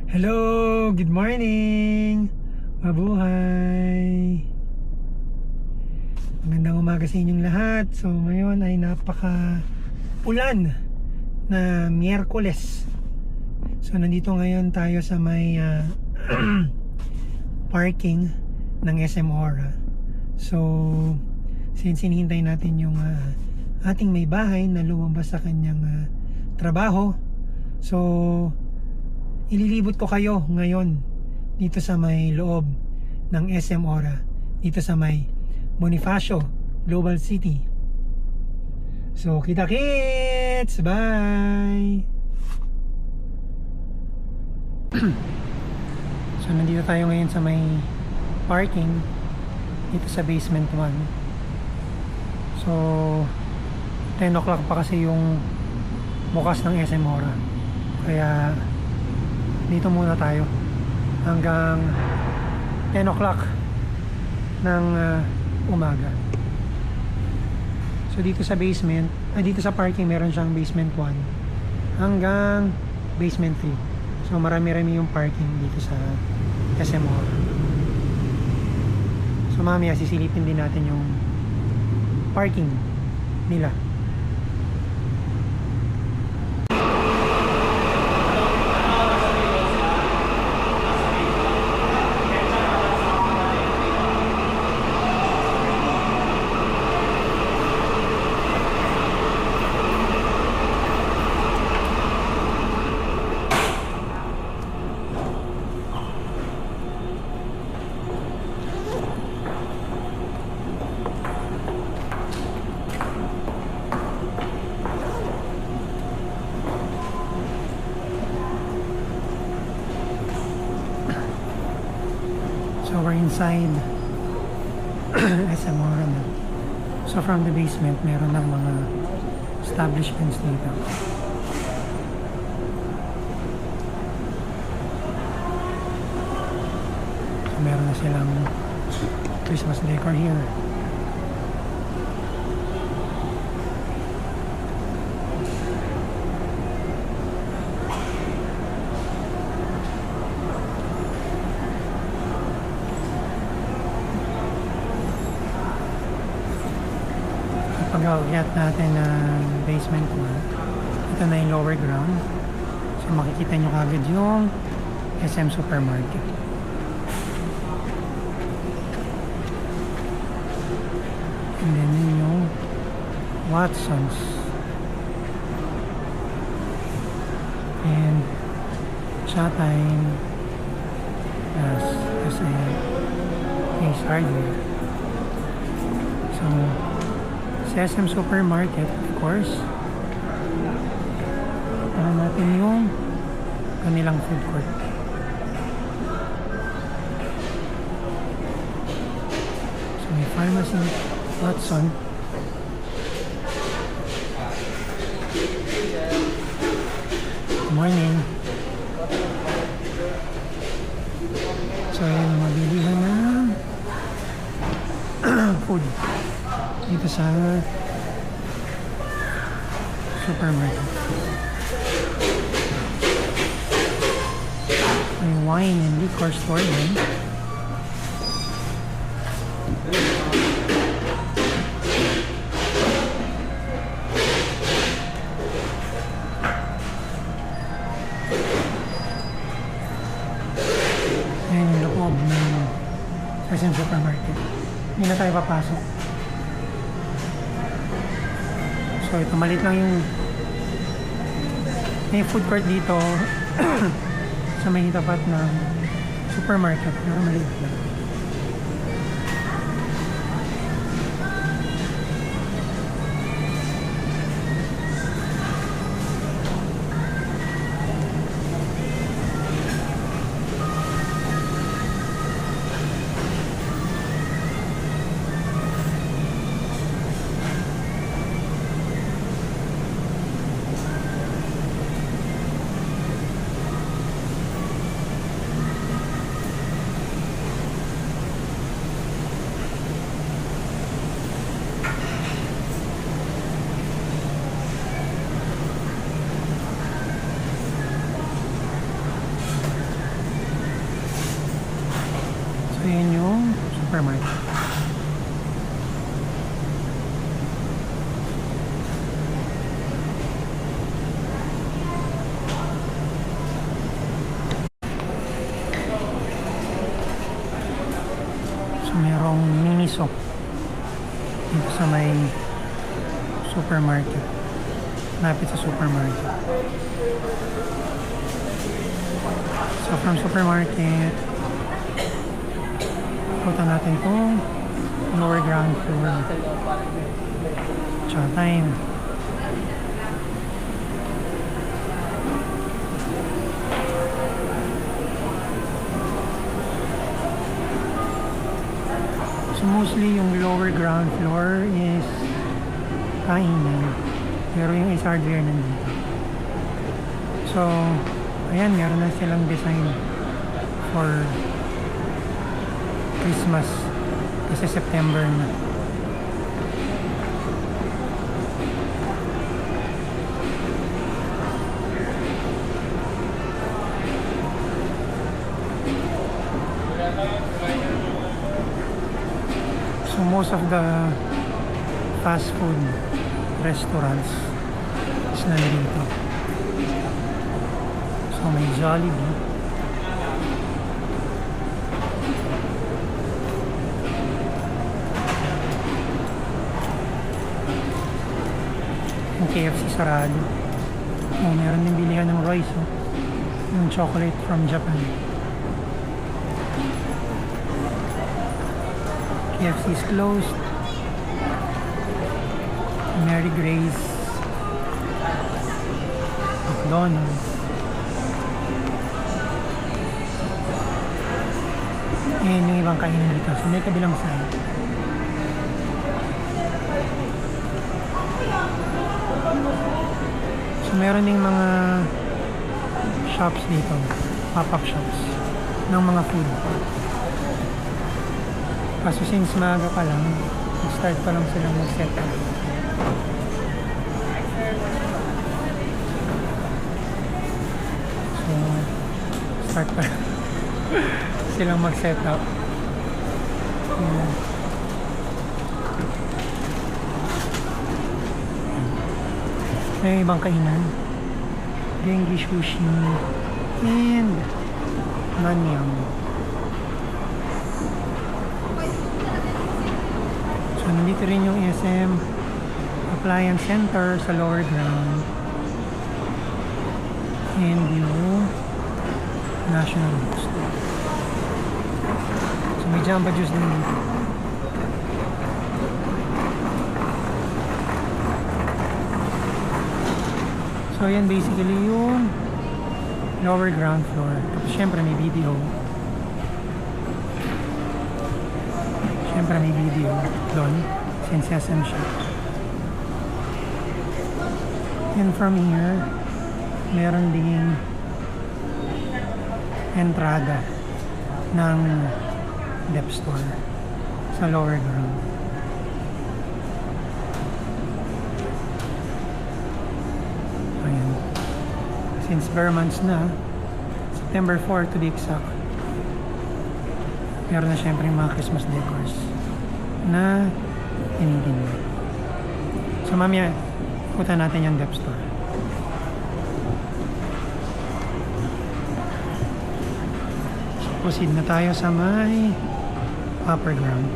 Hello! Good morning! Mabuhay! Magandang umaga sa inyong lahat. So ngayon ay napaka-ulan na Miyerkules. So nandito ngayon tayo sa may parking ng SM Aura. So since hinihintay natin yung ating may bahay na lumabas sa kanyang trabaho. So ililibot ko kayo ngayon dito sa may loob ng SM Aura, dito sa may Bonifacio Global City. So kita-kits! Bye! So nandito tayo ngayon sa may parking dito sa basement 1. So 10 o'clock pa kasi yung bukas ng SM Aura, kaya dito muna tayo hanggang 10 o'clock ng umaga. So dito sa basement, dito sa parking meron siyang basement 1 hanggang basement 3. So marami-rami yung parking dito sa SM Aura. So mamaya sisilipin din natin yung parking nila. So we're inside SM Aura na. So from the basement meron ng mga establishments dito. So meron na silang Christmas decor here. Pag-akyat natin ng basement 1, ito na yung lower ground. So makikita nyo kagad yung SM Supermarket. And then yun yung Watsons. And Showtime as Ace Hardware. So SM Supermarket, of course. Ano natin yung kanilang food court. So may pharmacy, Watson. Good morning. So ayan, mabilihan ng food dito sa supermarket. May wine and liquor store din. Ayan yung loob ng SM Supermarket. Hindi na tayo papasok. So ito, maliit lang yung may food court dito sa may tapat ng supermarket, pero maliit lang. So yun yung supermarket. So merong Miniso dito sa may supermarket. Lapit sa supermarket. So from supermarket, punta natin itong lower ground floor. Tsaka time. So mostly yung lower ground floor is kainan. Pero yung Ace Hardware nandito. So, ayan, meron na silang design for Christmas. Kasi September na. So most of the fast food restaurants is nandito. So may Jollibee, yung KFC sarado. Oh, meron din bilihan ng Royce, oh. Yung chocolate from Japan. KFC is closed. Mary Grace, McDonald's. Ayan yung ibang kainan dito. So may kabilang side. So meron ding mga shops dito, pop-up shops ng mga food. Kaso since maaga pa lang, start pa lang silang mag-set up. So start pa silang mag-set up. May ibang kainan. Genki sushi and Nanyang. So nandito rin yung SM Appliance Center sa lower ground. And yung National Bookstore. So may Jamba Juice din dito. So yan basically yung lower ground floor. Tapos syempre may video. Syempre may video doon since SM siya. And from here, meron ding entrada ng dep store sa lower ground. Ayan. Since bare months na, September 4 to be exact, meron na syempre yung mga Christmas decors na tinitingnan. So mamaya, punta natin yung dep store. Proceed na tayo sa may upper ground.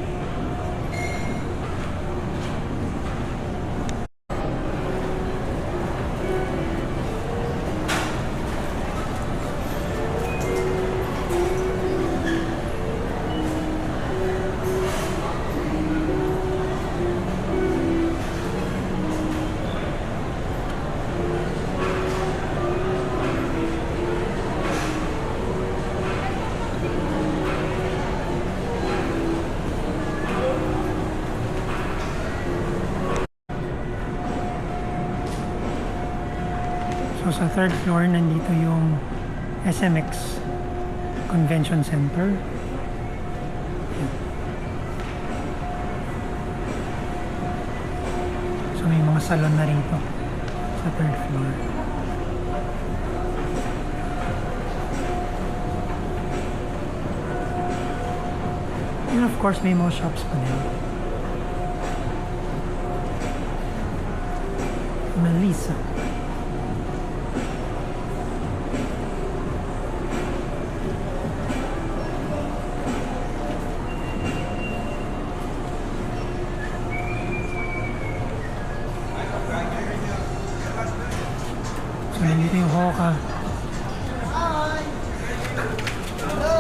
So sa third floor, nandito yung SMX Convention Center. So may mga salon na rito sa third floor. And of course, may mga shops pa din. Melissa. So, nandito yung Hoka. Hi! Hello!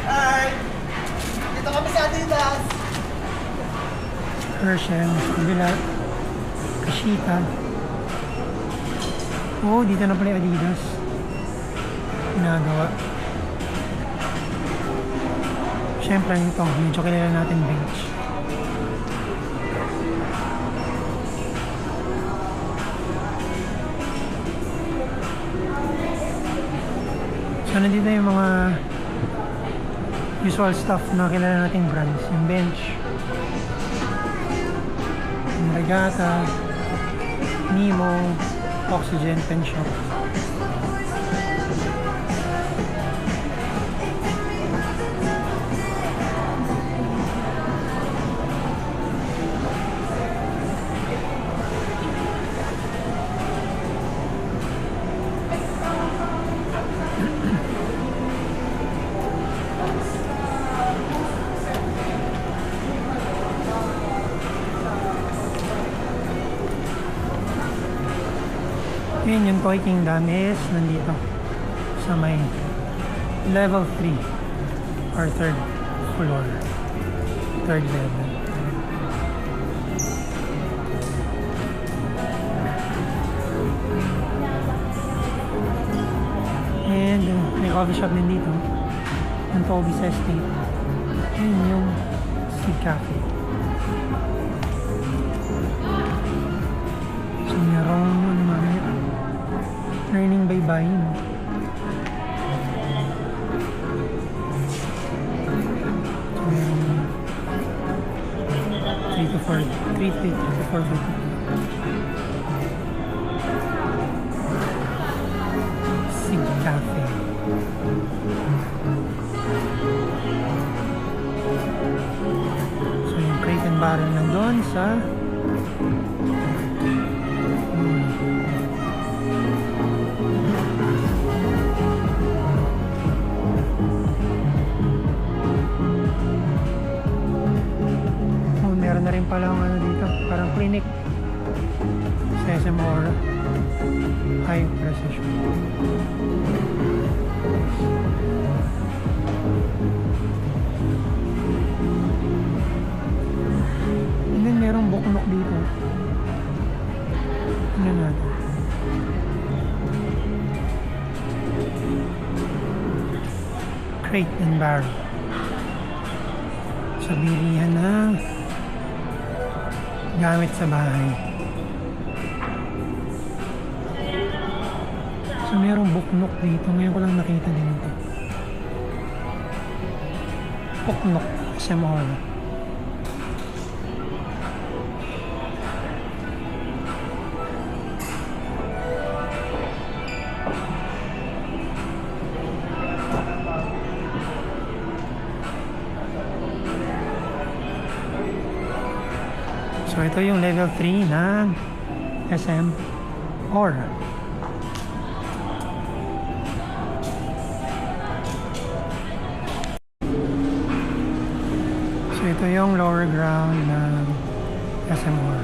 Hi! Dito kami sa Adidas! Herschel, kabila, Kashita. Oh, dito na pala yung Adidas. Ginagawa. Siyempre, ito, medyo kilala natin bench. So, nandito yung mga usual stuff na kilala nating brands. Yung bench, yung Regatta, Nemo, Oxygen, Pen Shop. Yun, yung Toy Kingdom is nandito sa may level 3 or third floor, third level. And may coffee shop din dito, yung Toby's Estate. Yun yung Seed Cafe. So merong ano mamaya, learning by buying. So merong 3 to 4, 3 to 4 50. Seed Cafe. So yung crate and barrel nandun sa meron na rin palang ano dito, parang clinic sa SM Aura. High precision. And then merong buknok dito. Ano natin? Crate and barrel. Sa bilihan ng gamit sa bahay. So merong buknok dito. Ngayon ko lang nakita din ito. Buknok sa mall. So ito yung level 3 ng SM Aura. So ito yung lower ground ng SM Aura.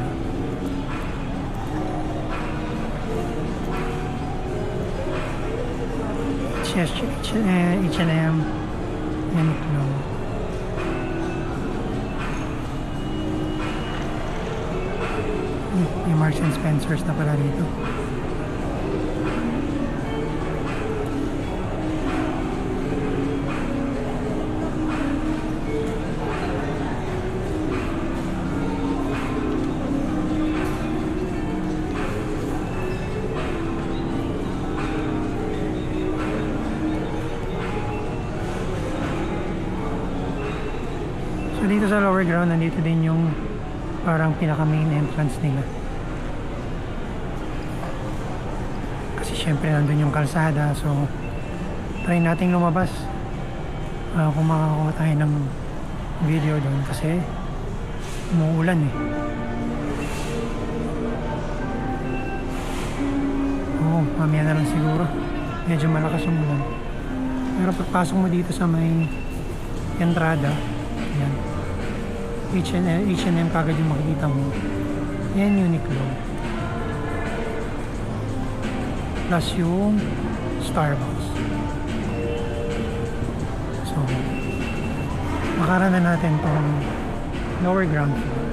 H&M and Uniqlo. May Marks and Spencer's na pala dito. So dito sa lower ground, nandito din yung parang pinaka main entrance nila. Kasi syempre nandun yung kalsada, so try nating lumabas kung makakakuha tayo ng video doon kasi umuulan eh. Oo, mamaya na lang siguro. Medyo malakas yung ulan. Pero pagpasok mo dito sa may entrada, yan. H&M kagad yung makikita mo. Yan Uniqlo. Plus yung Starbucks. So, makarana natin tong lower ground floor.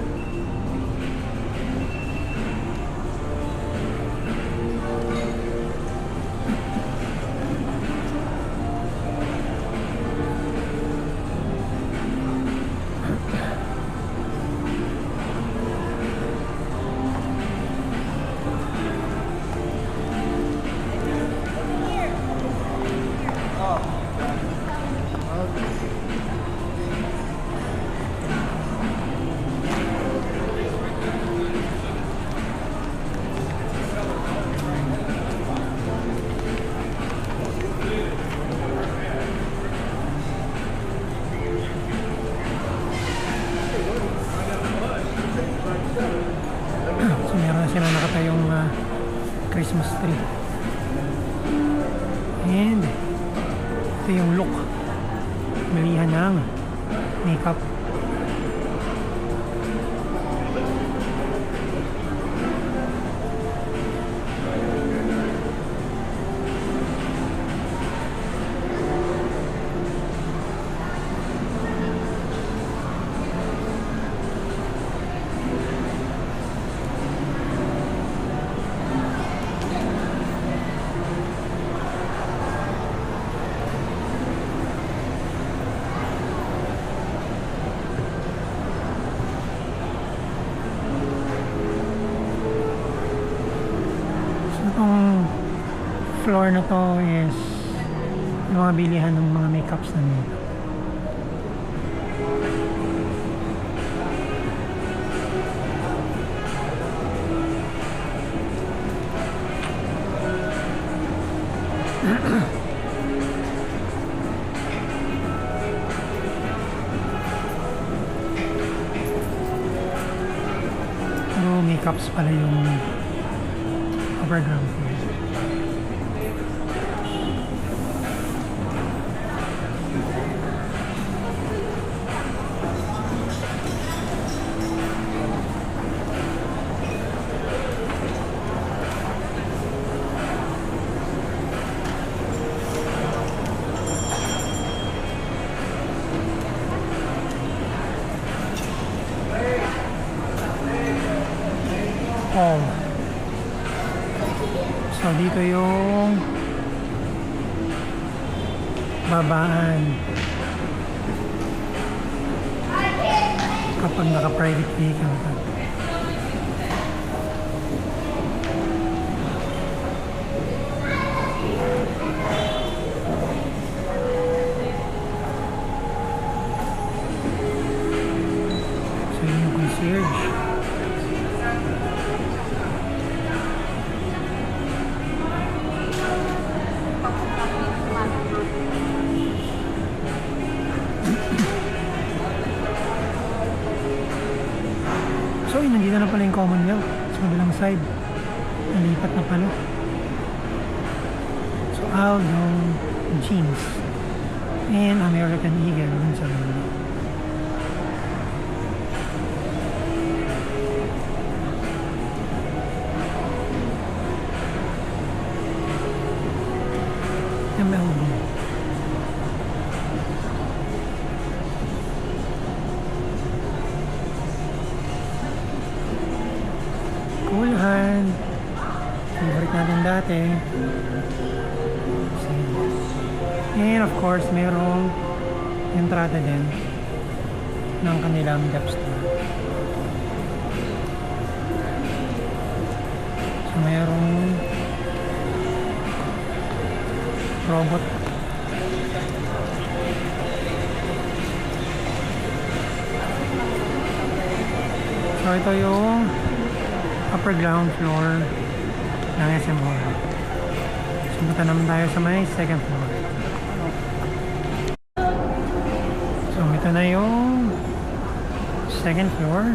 So meron na sila nakatayong Christmas tree. And ito yung look. Bilihan ng makeup. Itong floor na to is yung mga bilihan ng mga makeups na nito. Pero makeups pala yung upper ground floor. Oh. So dito yung babaan kapag naka-private vehicle ka. So yun yung concierge. So yun, nandito na pala yung Commonwealth sa kabilang side. Nalipat na pala. So Aldo Jeans and American Eagle dun sa dulo. MLB. Cool Hand. Favorite natin dati. And of course, merong entrada din ng kanilang depth store. So merong robot. So ito yung upper ground floor ng SM Ora. Sumunta naman tayo sa may second floor. na yung second floor.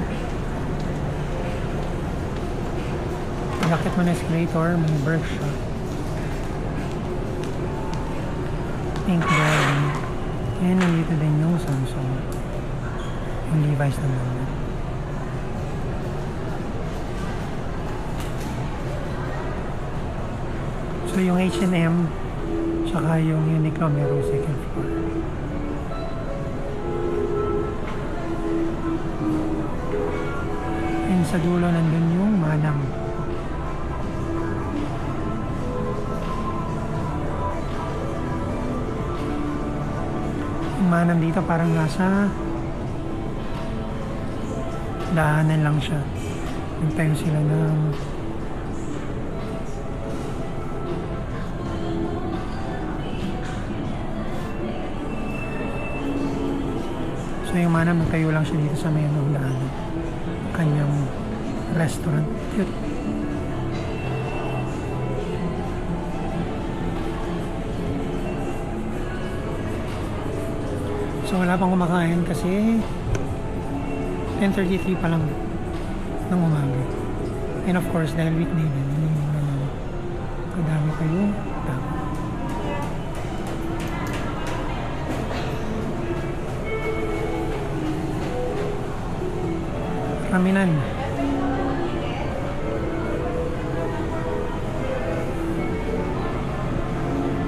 Pagkakit mo na escalator, may birth shop. Pink building. And nandito din yung Samsung. Yung Levi's naman. So yung H&M tsaka yung Uniqlo merong second floor. And sa dulo nandun yung Manam. Yung Manam dito parang nasa daanan lang siya. Nagtayo sila ng so yung Manam nagtayo lang siya dito sa may daanan. Kanyang restaurant. Cute. So wala pang kumakain kasi 10:33 pa lang ng umaga. And of course dahil weekday din, hindi naman kadami kayo tao. Kaminan.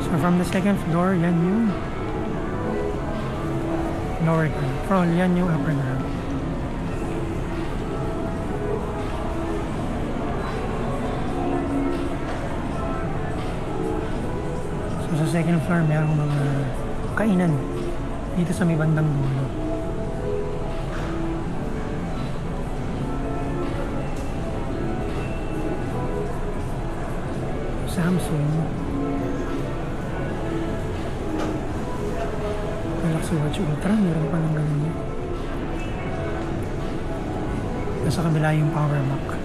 So from the second floor, yan yung lower ground. From yan yung upper ground. So sa second floor, mayroong mga kainan dito sa may bandang dulo. Samsung, Galaxy Watch Ultra, meron pa ng ganun yun. Nasa kabila yung power bank.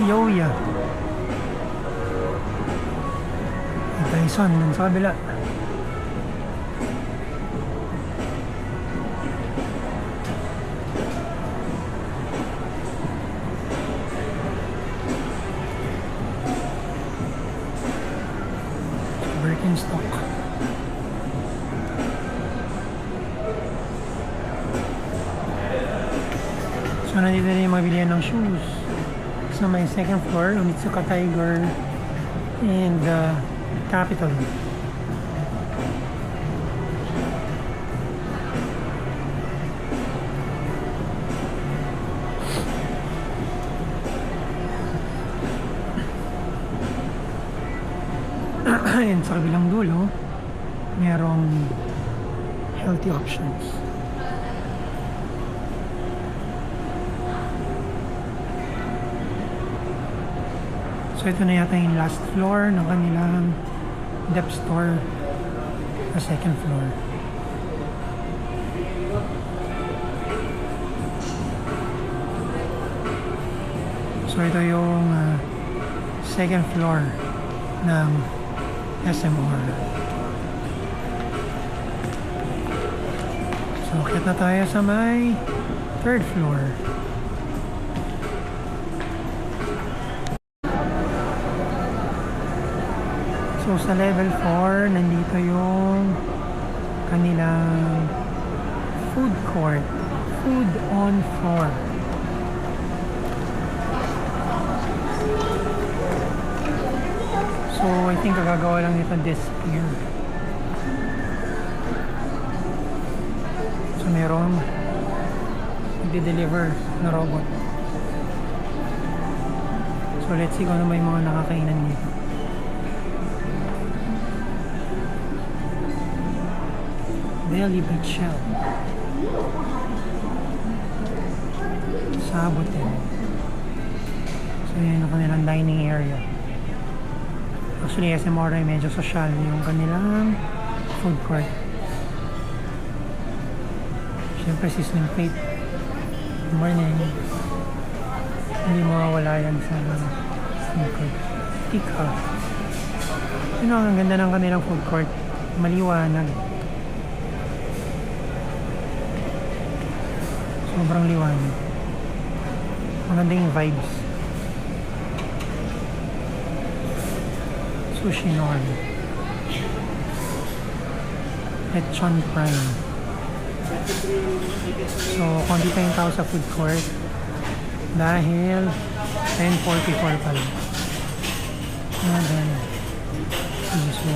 Yoya. Tyson, dun sa kabila. Birkenstock. So nandito na yung mabilihan ng shoes. So may second floor, Onitsuka Tiger and Capitol. And sa kabilang dulo, merong healthy options. So ito na yata yung last floor ng kanilang dep store sa second floor. So ito yung second floor ng SMR. So akit na tayo sa may third floor. So sa level 4, nandito yung kanilang food court. Food on floor. I think kagagawa lang nito this year. So meron nagde-deliver na robot. So let's see kung ano may mga nakakainan dito. Deli Beach Shell. Sabotin. So yun ang kanilang dining area. Actually, SMR ay medyo social yung kanilang food court. Siyempre, Sizzling Plate. Good morning. Hindi mawawala yan sa food court. Tika. Yun ang ganda ng kanilang food court. Maliwanag. Sobrang liwanag. Maganda yung vibes. Sushi Norm. Lechon Prime. So, konti pa yung tao sa food court dahil 10:44 pa lang. And then, so,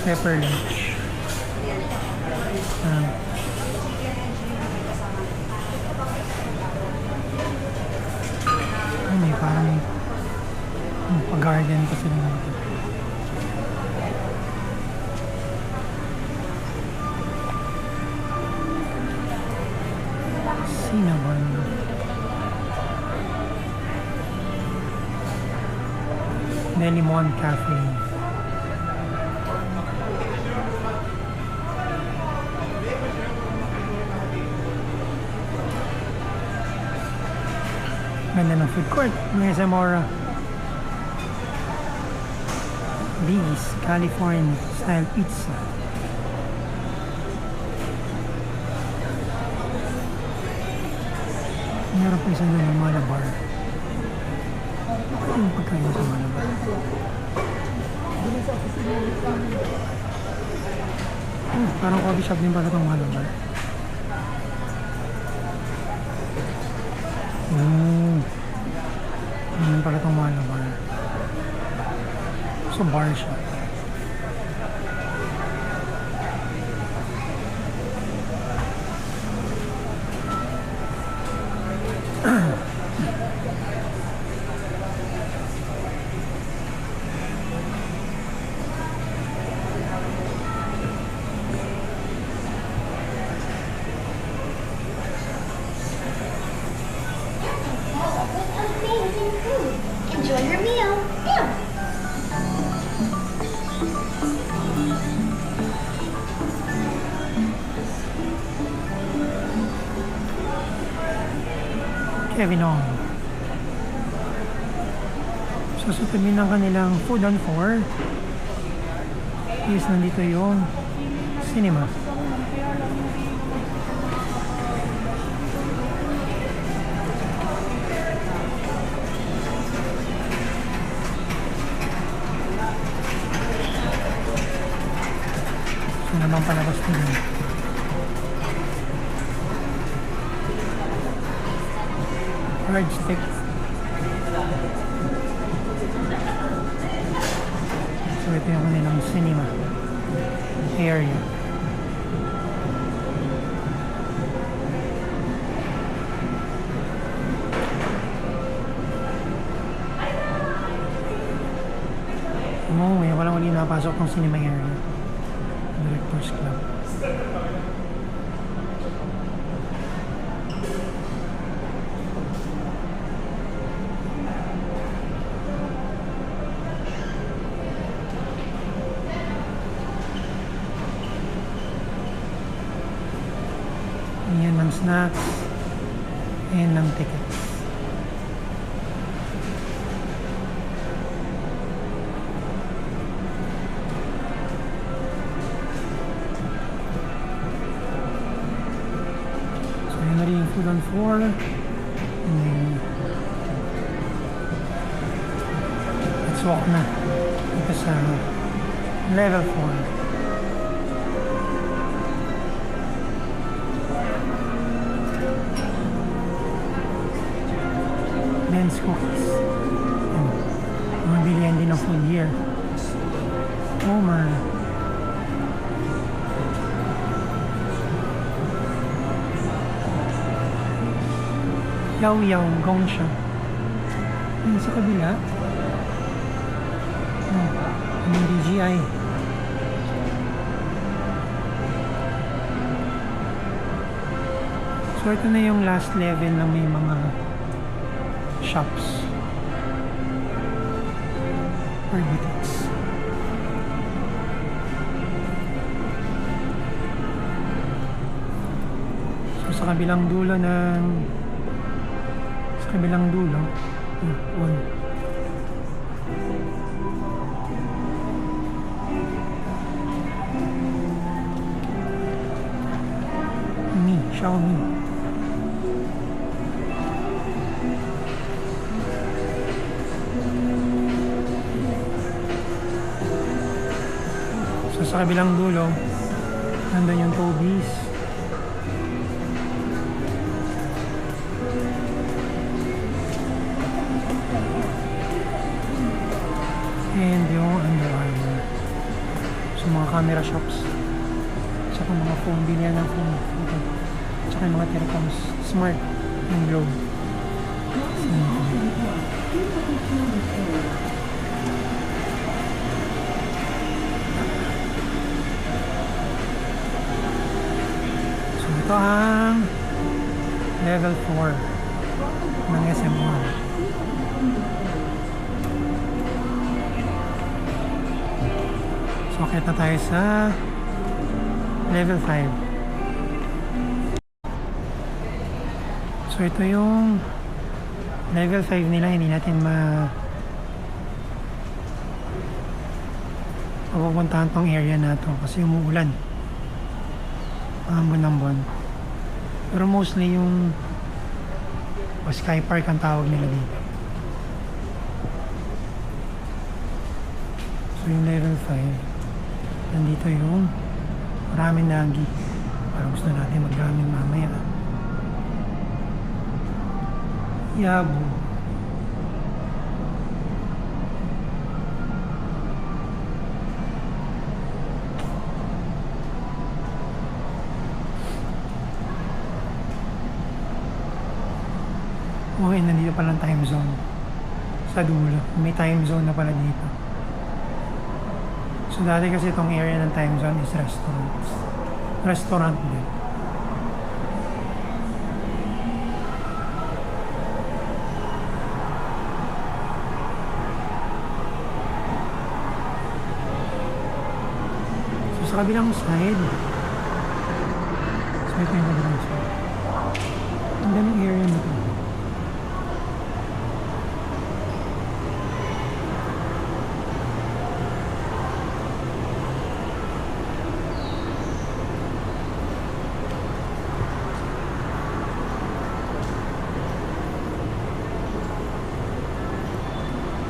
pepper lunch. May parang pag-garden pa sila natin. Cinnabon. Delimon Cafe. Ganda ng food court. May Zamora. B's California style pizza. Meron pa isang doon ng Malabar. Ano yung pagkain sa Malabar? Parang coffee shop din pala itong Malabar. Ano pala itong Malabar? So bar siya. Amazing food. Enjoy your meal. Yeah. Kevin Ong. So sa tabi ng kanilang food on 4 is nandito yung cinema. So naman palabas din. Large stick. So ito yung kanilang cinema area. Walang uli napasok ng cinema area. Directors Club. Ayan ng snacks and ng tickets. So yun na rin yung food on 4 and then let's walk na dito sa level 4. Men's cookies. Mga bilihan din ng food here. Homer. Yaw Yaw Gongsha. Ayun sa kabila. Yung DGI. So ito na yung last level na may mga shops or boutiques. So sa kabilang dulo one. Xiaomi. So sa kabilang dulo, nandun yung Toby's. And yung Under Armour. So mga camera shops. Tsaka mga phone, bilihan ng phone. Ito. Tsaka yung mga telecoms. Smart. Yung Globe. So ito ang level 4 ng SM Mall. So akit na tayo sa level 5. So ito yung level 5 nila, hindi natin mapupuntahan tong area na to kasi umuulan. Ambon ng buwan. Pero mostly yung Sky Park ang tawag nila dito. So yung level 5, nandito yung maraming nagi. Parang gusto natin mag-ramen mamaya. Yabu. Okay, nandito palang time zone. Sa dulo. May time zone na pala dito. So dati kasi itong area ng time zone is restaurants. Restaurant din. So sa kabilang side, so ito yung kabilang side. Ang daming area na ito.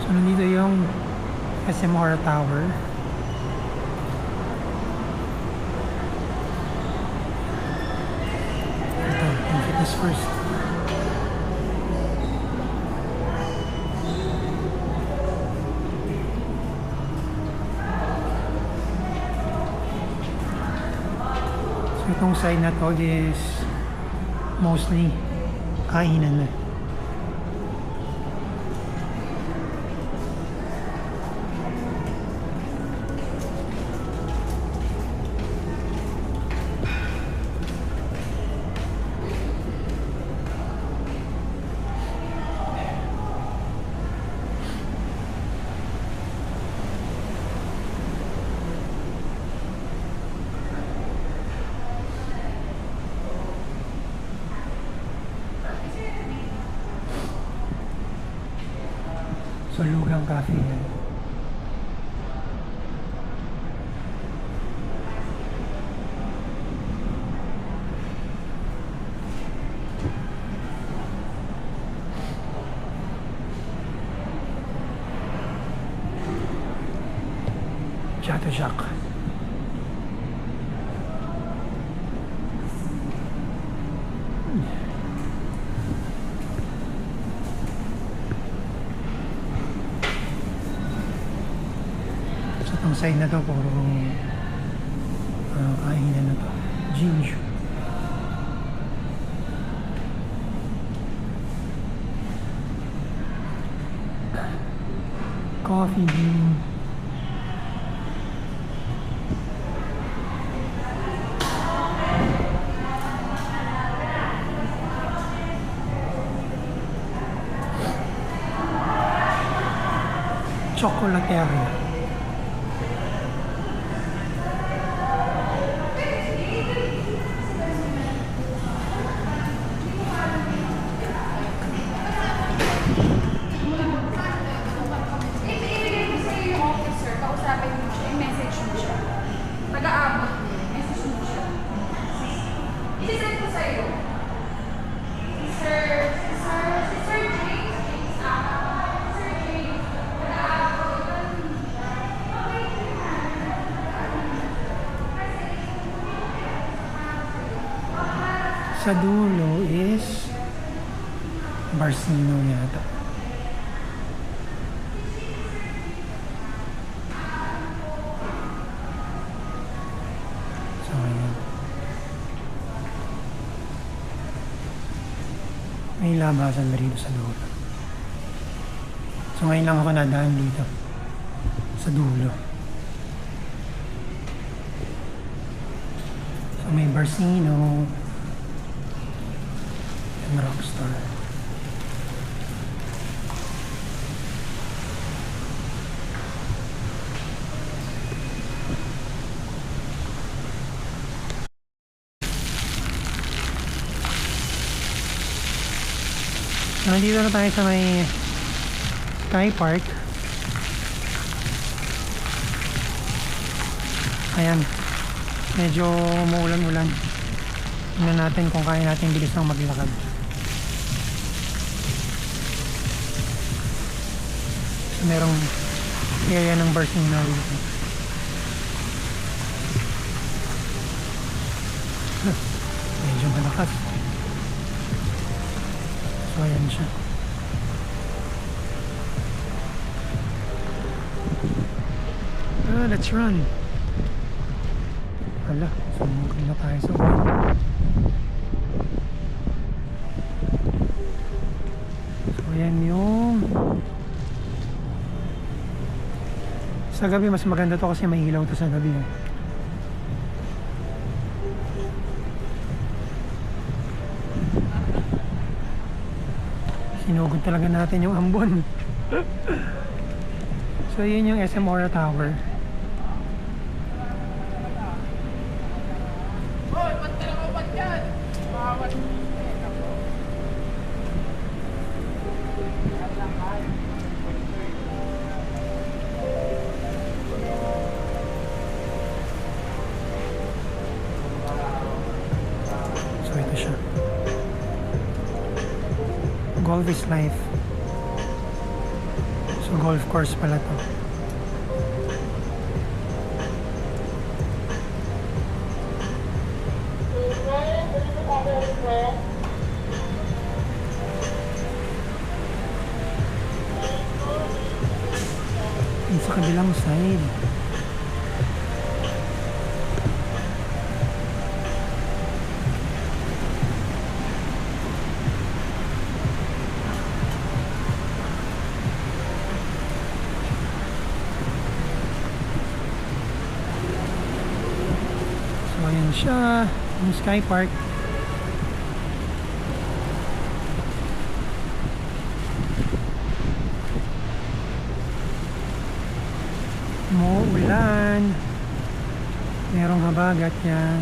So nandito yung SM Aura Tower. Ito, yung Fitness First. So itong side na to is mostly kainan na. So Lugang Cafe yan. Chateau Jacques. side na to, puro kainan na to. Jinju. Coffee bean. Chocolateria. Officer, kausapin mo siya, i-message mo siya. Taga-abot mo, message mo siya. I-send ko sa'yo. Sir James, Sir James, taga-abot. Sa dulo is Barsino yata. So, ayan. May labasan na rito sa dulo. So, ngayon lang ako nadaan dito. Sa dulo. So, may Barsino. And Rockstar. So, nandito na tayo sa may Sky Park. Ayan. Medyo umuulan-ulan. Tingnan natin kung kaya natin bilis ng maglakad. So, merong area ng Barsino dito. Medyo malakas. So, ayan siya. Let's run. Hala, sumugin na tayo sa ulan. So, ayan yung... Sa gabi, mas maganda to kasi may ilaw to sa gabi. Sinugod talaga natin yung ambon. So, yun yung SM Aura Tower. So, ito siya. Golf is life. So, golf course pala to. Yung sa kabilang side. So, ayan siya. Yung Sky Park. Umuulan. Merong habagat yan.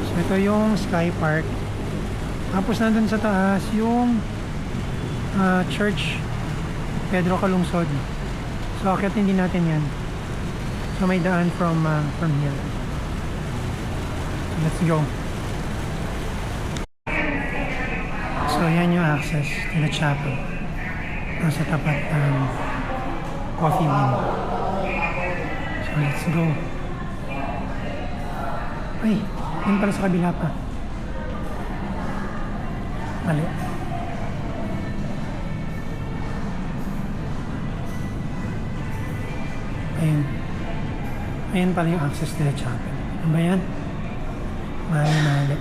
So ito yung Sky Park. Tapos nandun sa taas yung Church Pedro Calungsod. So akyatin din natin yan. So may daan from here. Let's go. So yan yung access to the chapel. Nasa tapat ng Coffee Bean. So let's go. Ay, yun pala sa kabila pa. Mali. Ayun. Ayun pala yung access to the chapel. Ano ba yan? Mali.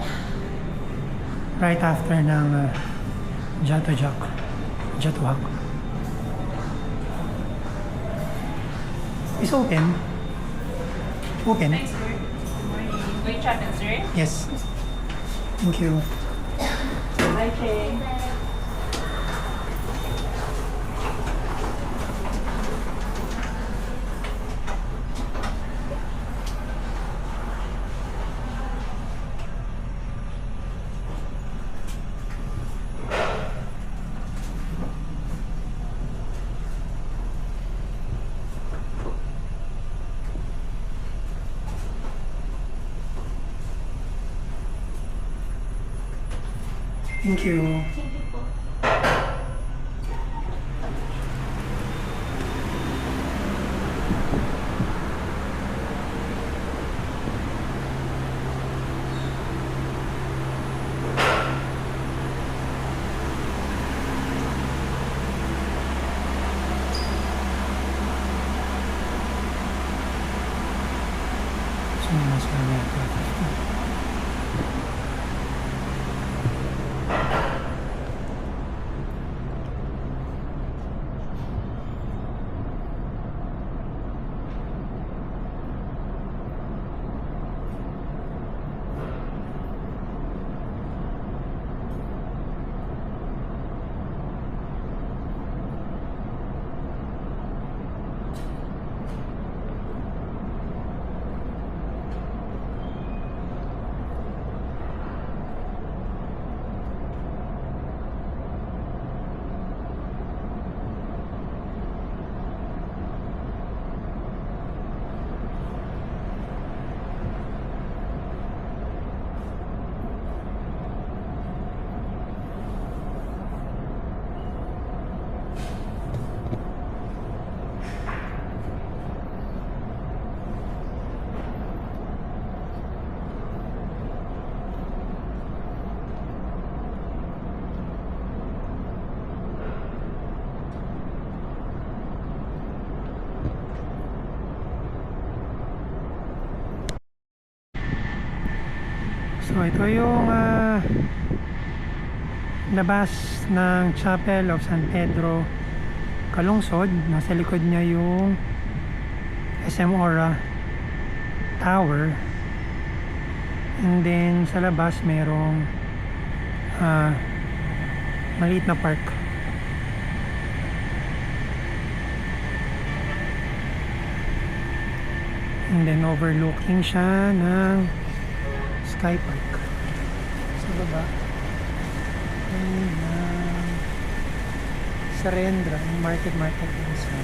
Right after ng Jatuhak. Is open. Open? Thanks, sir. Wait, chapel, sir. Yes. Thank you. Hi, Cheng. Thank you. Mas banyak. So ito yung labas ng Chapel of San Pedro Calungsod. Nasa likod niya yung SM Aura Tower, and then sa labas merong maliit na park. And then overlooking siya ng Sky Park. Sa baba ay Sarendra, yung market din sa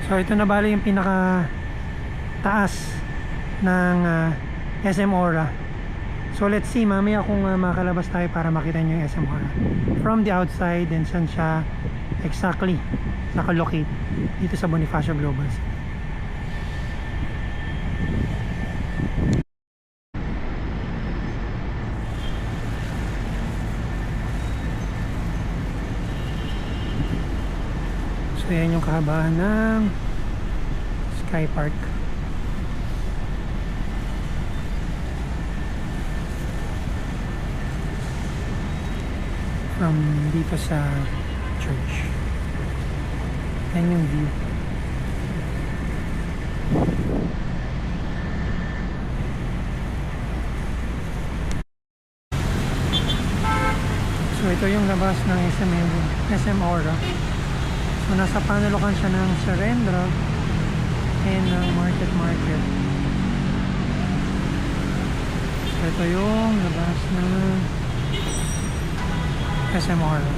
so ito na bali yung pinaka taas ng SM Aura. So let's see mamaya kung makalabas tayo para makita nyo yung SM Aura from the outside, and saan siya exactly nakalocate dito sa Bonifacio Global. So yan yung kahabaan ng Sky Park. From dito sa church. Yan yung view. So ito yung labas ng SM Aura. So nasa panulukan siya ng Sarendra and Market. So ito yung labas ng SM Aura.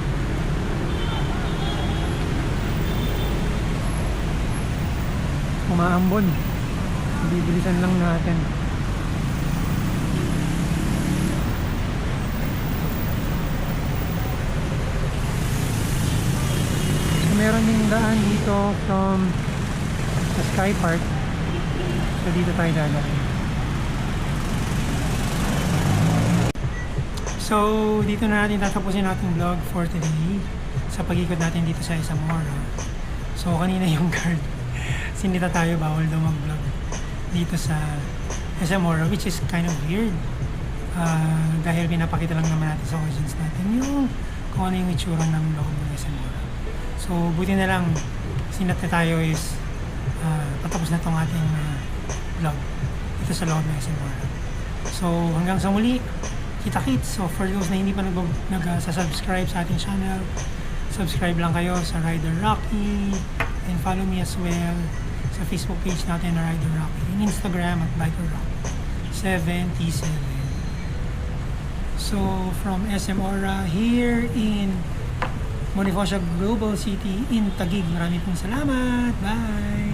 Umaambon. Bibilisan lang natin. So meron yung daan dito from sa Sky Park. So dito tayo dadaan. So dito na natin tatapusin natin vlog for today sa pag-ikot natin dito sa Zamora. So kanina yung guard sinita tayo, bawal daw mag-vlog dito sa Zamora, which is kind of weird. Dahil pinapakita lang naman natin sa audience natin yung kung ano yung itsura ng loob ng Zamora. So buti na lang sinata tayo is patapos na tong ating vlog dito sa loob ng Zamora. So hanggang sa muli, kita-kits. So for those na hindi pa nag-subscribe sa ating channel, subscribe lang kayo sa Rider Rocky and follow me as well sa Facebook page natin na Rider Rocky and Instagram at Biker Rocky 77. So from SM Aura here in Bonifacio Global City in Taguig, maraming salamat. Bye!